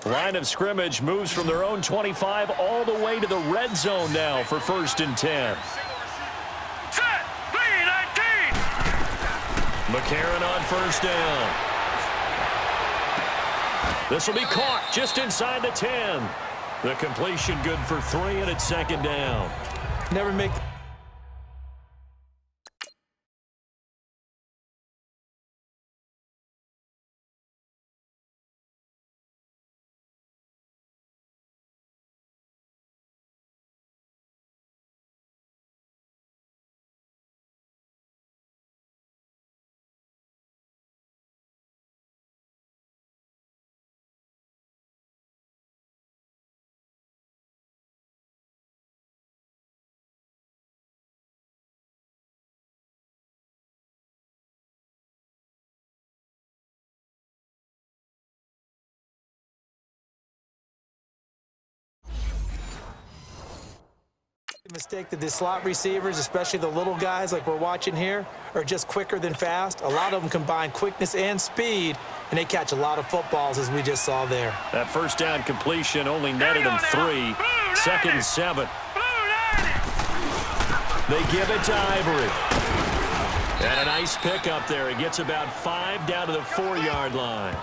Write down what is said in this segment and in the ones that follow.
Line of scrimmage moves from their own 25 all the way to the red zone now for 1st and 10. Set, 3-19. McCarron on 1st down. This will be caught just inside the 10. The completion good for 3, and it's 2nd down. Never make... mistake that the slot receivers, especially the little guys like we're watching here, are just quicker than fast. A lot of them combine quickness and speed, and they catch a lot of footballs, as we just saw there. That 1st down completion only netted them 3. 2nd and 7. They give it to Ivory. And a nice pickup there. He gets about 5 down to the 4-yard line.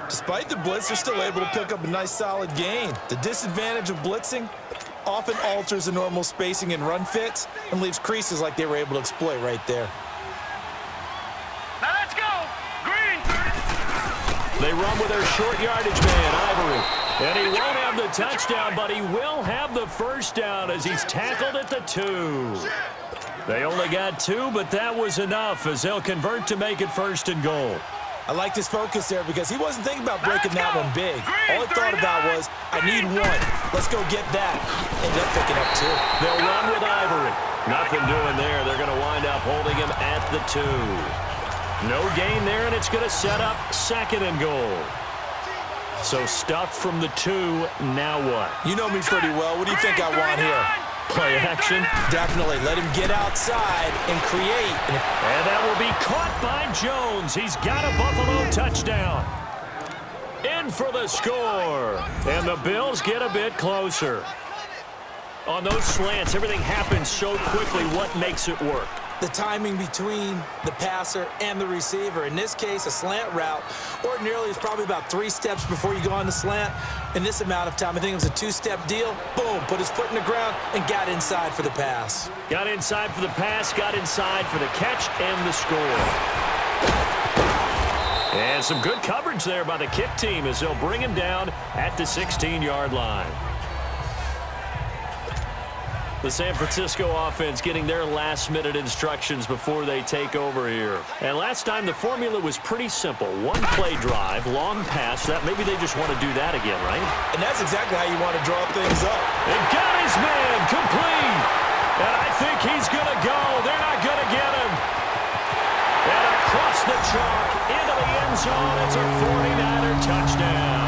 Despite the blitz, they're still able to pick up a nice solid gain. The disadvantage of blitzing often alters the normal spacing and run fits and leaves creases like they were able to exploit right there. Now let's go. Green. They run with their short yardage man, Ivory. And he won't have the touchdown, but he will have the 1st down as he's tackled at the 2. They only got 2, but that was enough as they'll convert to make it 1st and goal. I like his focus there because he wasn't thinking about breaking that one big. All he thought about was, I need 1. Let's go get that. Ended up picking up 2. They'll run with Ivory. Nothing doing there. They're going to wind up holding him at the 2. No gain there, and it's going to set up 2nd and goal. So stuffed from the 2. Now what? You know me pretty well. What do you think I want here? Play action. Definitely. Let him get outside and create. And that will be caught by Jones. He's got a Buffalo touchdown. In for the score. And the Bills get a bit closer. On those slants, everything happens so quickly. What makes it work? The timing between the passer and the receiver. In this case, a slant route ordinarily is probably about 3 steps before you go on the slant. In this amount of time, I think it was a 2-step deal. Boom, put his foot in the ground and got inside for the pass. Got inside for the pass, got inside for the catch and the score. And some good coverage there by the kick team as they'll bring him down at the 16-yard line. The San Francisco offense getting their last-minute instructions before they take over here. And last time, the formula was pretty simple. 1-play drive, long pass. That maybe they just want to do that again, right? And that's exactly how you want to draw things up. And got his man complete. And I think he's going to go. They're not going to get him. And across the chalk into the end zone. It's a 49er touchdown.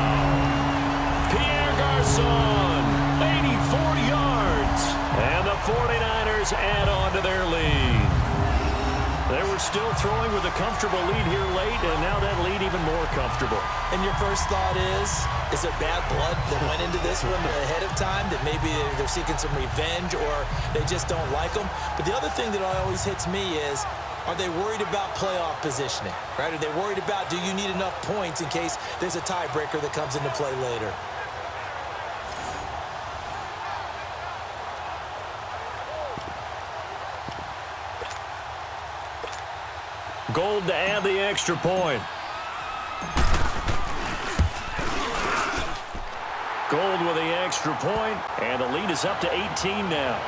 Pierre Garçon, 84 yards. And the 49ers add on to their lead. They were still throwing with a comfortable lead here late, and now that lead even more comfortable. And your first thought is there bad blood that went into this one ahead of time, that maybe they're seeking some revenge or they just don't like them? But the other thing that always hits me is, are they worried about playoff positioning, right? Are they worried about, do you need enough points in case there's a tiebreaker that comes into play later? Gold to add the extra point. Gold with the extra point, and the lead is up to 18 now.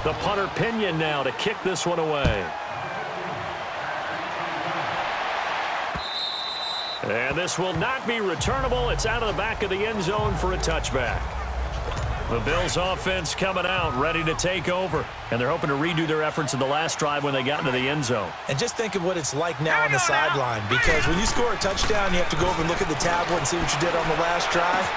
The punter Pinion now to kick this one away. And this will not be returnable. It's out of the back of the end zone for a touchback. The Bills offense coming out, ready to take over. And they're hoping to redo their efforts in the last drive when they got into the end zone. And just think of what it's like now on the sideline. Because when you score a touchdown, you have to go over and look at the tablet and see what you did on the last drive.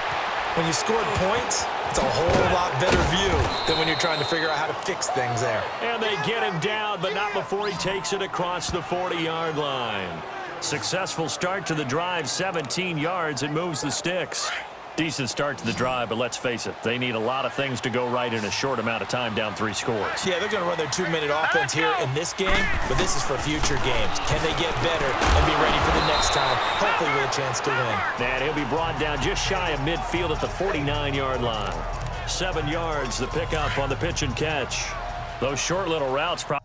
when you scored points, it's a whole lot better view than when you're trying to figure out how to fix things there. And they get him down, but not before he takes it across the 40-yard line. Successful start to the drive, 17 yards, and moves the sticks. Decent start to the drive, but let's face it, they need a lot of things to go right in a short amount of time, down 3 scores. Yeah, they're going to run their 2-minute offense here in this game, but this is for future games. Can they get better and be ready for the next time, hopefully with a chance to win? And he'll be brought down just shy of midfield at the 49-yard line. 7 yards, the pickup on the pitch and catch. Those short little routes probably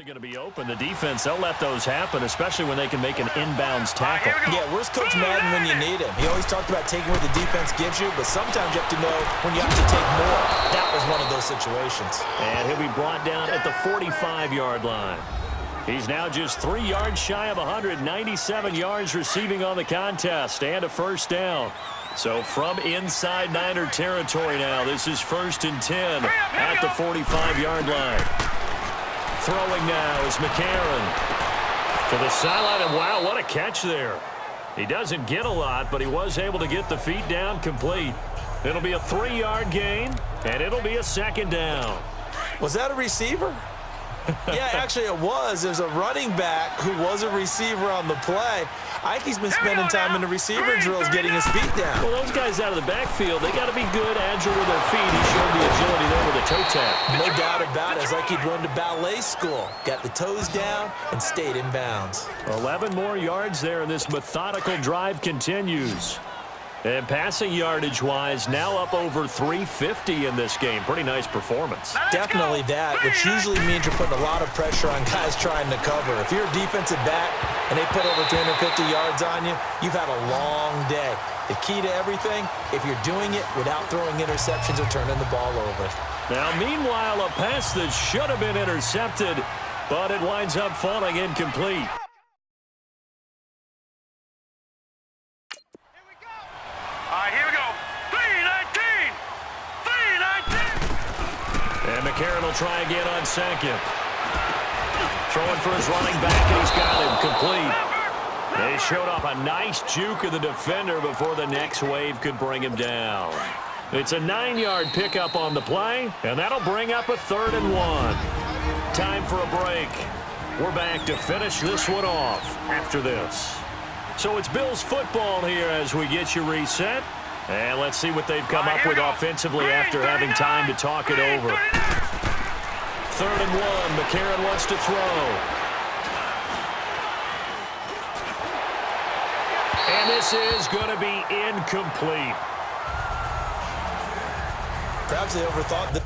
going to be open. The defense, they'll let those happen, especially when they can make an inbounds tackle. Yeah, where's Coach Madden when you need him? He always talked about taking what the defense gives you, but sometimes you have to know when you have to take more. That was one of those situations. And he'll be brought down at the 45-yard line. He's now just 3 yards shy of 197 yards receiving on the contest and a first down. So from inside Niner territory now, this is 1st and 10 at the 45-yard line. Throwing now is McCarron to the sideline, and wow, what a catch there. He doesn't get a lot, but he was able to get the feet down complete. It'll be a 3-yard gain, and it'll be a 2nd down. Was that a receiver? Yeah, actually it was. There's a running back who was a receiver on the play. Ike's been spending time in the receiver drills getting his feet down. Well, those guys out of the backfield, they got to be good, agile with their feet. He showed the agility there with a toe tap. No doubt about it. It's like he'd run to ballet school. Got the toes down and stayed in bounds. 11 more yards there, and this methodical drive continues. And passing yardage-wise, now up over 350 in this game. Pretty nice performance. Definitely that, which usually means you're putting a lot of pressure on guys trying to cover. If you're a defensive back and they put over 350 yards on you, you've had a long day. The key to everything, if you're doing it without throwing interceptions or turning the ball over. Now, meanwhile, a pass that should have been intercepted, but it winds up falling incomplete. And McCarron will try again on 2nd. Throwing for his running back, and he's got him complete. They showed off a nice juke of the defender before the next wave could bring him down. It's a 9-yard pickup on the play, and that'll bring up a 3rd and 1. Time for a break. We're back to finish this one off after this. So it's Bills football here as we get you reset. And let's see what they've come up with offensively after having time to talk it over. 3rd and 1. McCarron wants to throw. And this is going to be incomplete. Perhaps they overthought that.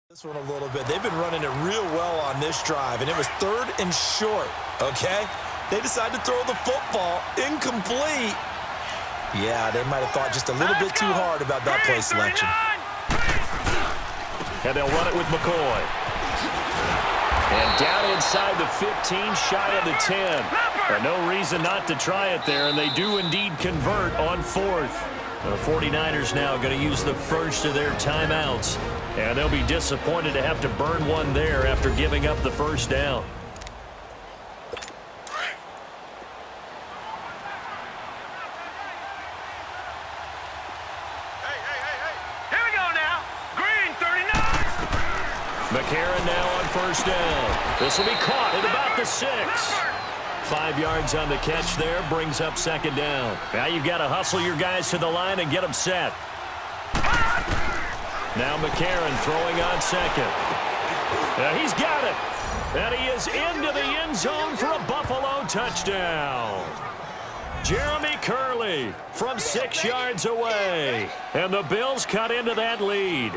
This one a little bit. They've been running it real well on this drive, and it was 3rd and short, okay? They decided to throw the football incomplete. Yeah, they might have thought just a little bit too hard about that play selection. And they'll run it with McCoy. And down inside the 15, shy of the 10. And no reason not to try it there, and they do indeed convert on 4th. The 49ers now going to use the first of their timeouts. And they'll be disappointed to have to burn one there after giving up the first down. Here we go now. Green, 39. McCarron now on first down. This will be caught at about the 6. 5 yards on the catch there, brings up second down. Now you've got to hustle your guys to the line and get them set. Now McCarron throwing on second. He's got it. And he is into the end zone for a Buffalo touchdown. Jeremy Curley from 6 yards away. And the Bills cut into that lead.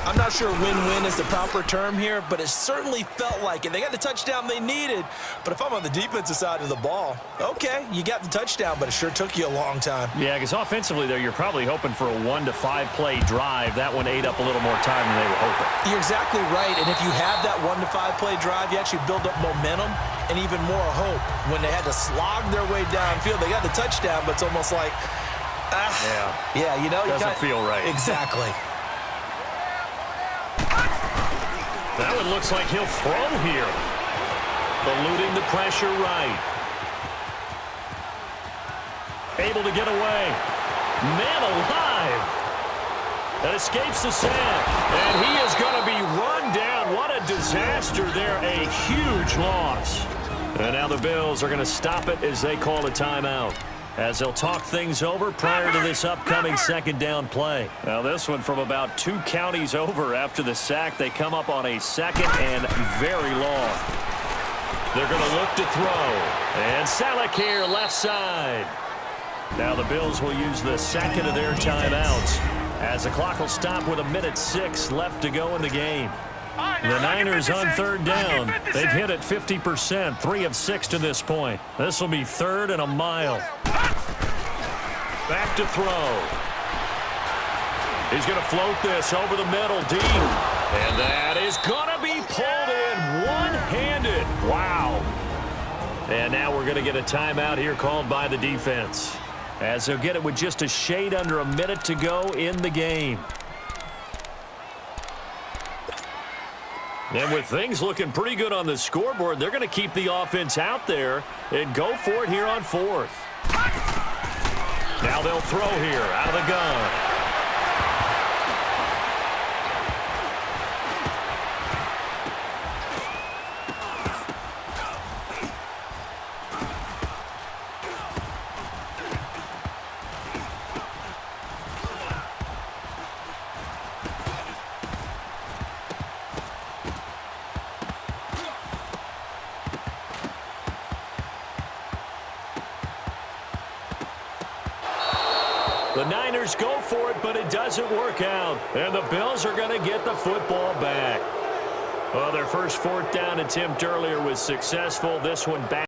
I'm not sure win-win is the proper term here, but it certainly felt like it. They got the touchdown they needed, but if I'm on the defensive side of the ball, okay, you got the touchdown, but it sure took you a long time. Yeah, because offensively, there, you're probably hoping for a 1 to 5 play drive. That one ate up a little more time than they were hoping. You're exactly right, and if you have that 1 to 5 play drive, you actually build up momentum and even more hope. When they had to slog their way downfield, they got the touchdown, but it's almost like, yeah, you know, doesn't feel right. Exactly. That one looks like he'll throw here. Eluding the pressure right. Able to get away. Man alive. That escapes the sack. And he is going to be run down. What a disaster there. A huge loss. And now the Bills are going to stop it as they call a timeout, as they'll talk things over prior to this upcoming second down play. Now this one from about 2 counties over after the sack. They come up on a second and very long. They're going to look to throw. And Salek here left side. Now the Bills will use the second of their timeouts as the clock will stop with 1:06 left to go in the game. The Niners on third down. They've hit it 50%, 3 of 6 to this point. This will be 3rd and a mile. Back to throw. He's going to float this over the middle deep. And that is going to be pulled in one-handed. Wow. And now we're going to get a timeout here called by the defense, as they'll get it with just a shade under a minute to go in the game. And with things looking pretty good on the scoreboard, they're going to keep the offense out there and go for it here on 4th. Now they'll throw here out of the gun. The Niners go for it, but it doesn't work out. And the Bills are going to get the football back. Well, their first 4th down attempt earlier was successful. This one back.